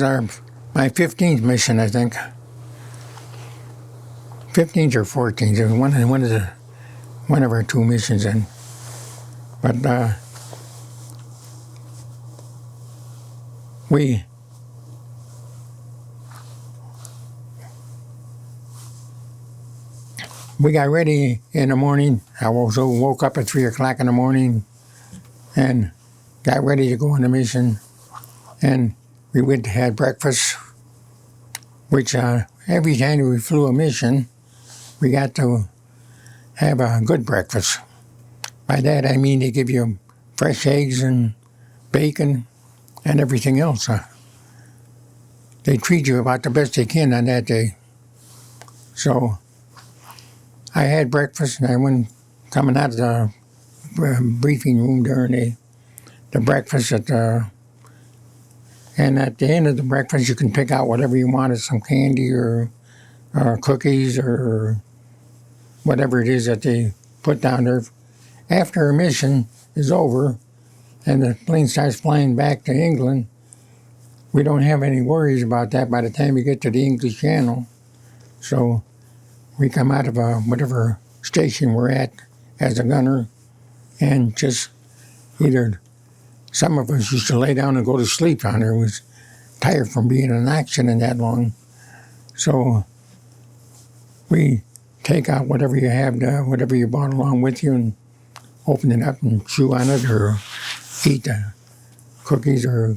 was my 15th mission, I think. 15th or 14th. It was one of our two missions. But we got ready in the morning. I woke up at 3 o'clock in the morning and got ready to go on the mission. And we went to have breakfast, which every time we flew a mission, we got to have a good breakfast. By that I mean they give you fresh eggs and bacon and everything else. They treat you about the best they can on that day. So I had breakfast, and I went coming out of the briefing room during the breakfast and at the end of the breakfast you can pick out whatever you wanted, some candy or cookies or whatever it is that they put down there. After a mission is over and the plane starts flying back to England, we don't have any worries about that by the time we get to the English Channel. So we come out of whatever station we're at as a gunner and just either some of us used to lay down and go to sleep down there. We was tired from being in action that long. So we take out whatever you have, whatever you brought along with you, and open it up and chew on it or eat cookies or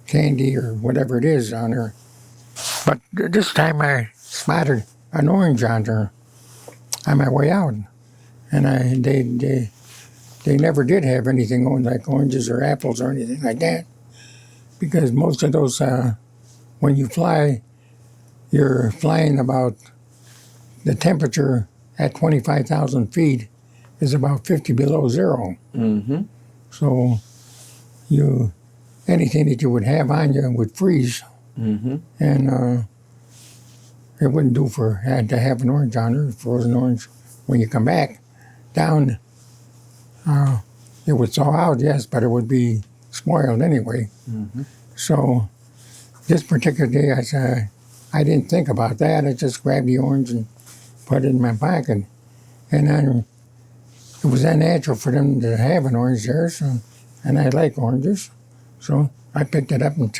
candy or whatever it is on there. But this time I spotted an orange on there on my way out. And they never did have anything on like oranges or apples or anything like that. Because most of those, when you fly, you're flying about the temperature at 25,000 feet is about 50 below zero. Mm-hmm. So anything that you would have on you would freeze. Mm-hmm. And it wouldn't do to have an orange on there, frozen orange. When you come back down, it would thaw out, yes, but it would be spoiled anyway. Mm-hmm. So this particular day, I didn't think about that. I just grabbed the orange and put it in my pocket. And then it was unnatural for them to have an orange there, and I like oranges. So I picked it up and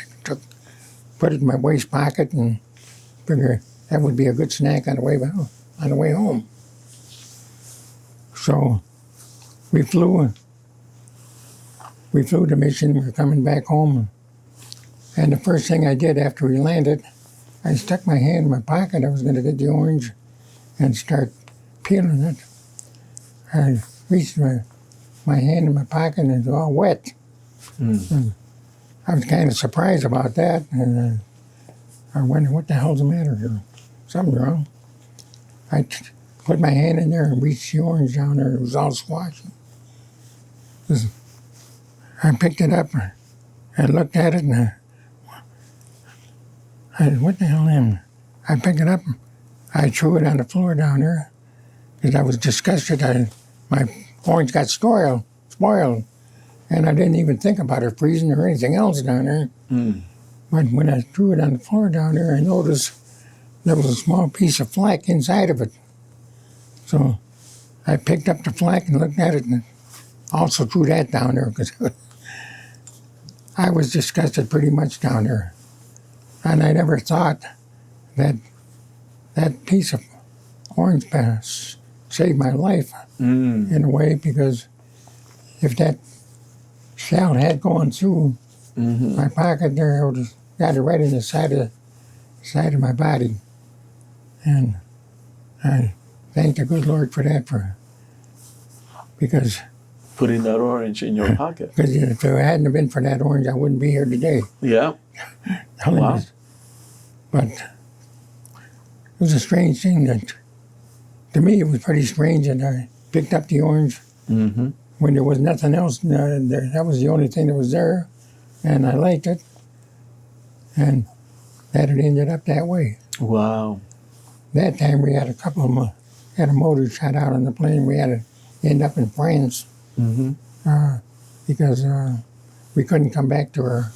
put it in my waist pocket and figured that would be a good snack on the way home. So we flew the mission. We were coming back home, and the first thing I did after we landed, I stuck my hand in my pocket. I was going to get the orange and start peeling it. I reached my hand in my pocket and it was all wet. Mm. I was kind of surprised about that, and I wondered, what the hell's the matter here? Something's wrong. I put my hand in there and reached the orange down there. It was all squashy. I picked it up and looked at it, and I said, what the hell am I? I picked it up, I threw it on the floor down there because I was disgusted. My orange got spoiled, and I didn't even think about it freezing or anything else down there. Mm. But when I threw it on the floor down there, I noticed there was a small piece of flake inside of it. So I picked up the flake and looked at it and also threw that down there because I was disgusted pretty much down there. And I never thought that that piece of orange saved my life in a way, because if that shell had gone through my pocket there, I would have got it right in the side of my body. And I thank the good Lord for that, because Putting that orange in your pocket. Because if it hadn't been for that orange, I wouldn't be here today. Yeah. Wow. But it was a strange thing that, to me, it was pretty strange that I picked up the orange when there was nothing else there. That was the only thing that was there, and I liked it. And that it ended up that way. Wow. That time we had had a motor shot out on the plane. We had to end up in France because we couldn't come back to our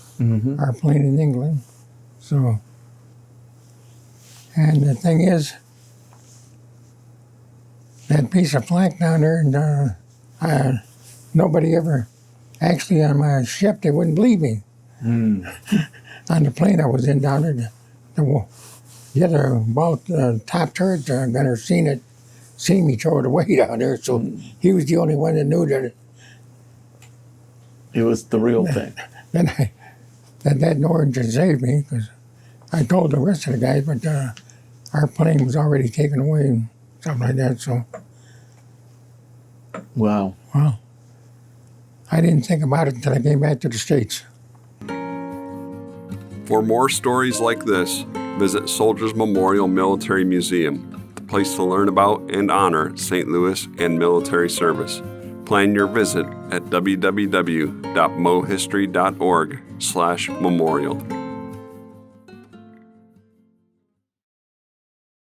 plane in England. So, and the thing is, that piece of flak down there, and nobody ever, actually on my ship, they wouldn't believe me. Mm. On the plane I was in down there, the other about top turret gunner seen me throw it away down there, so he was the only one that knew that. It was the real thing. Then that Norwegian saved me, because I told the rest of the guys, but our plane was already taken away and stuff like that. So, Wow. well, I didn't think about it until I came back to the States. For more stories like this, visit Soldiers Memorial Military Museum, the place to learn about and honor St. Louis and military service. Plan your visit at www.mohistory.org/memorial.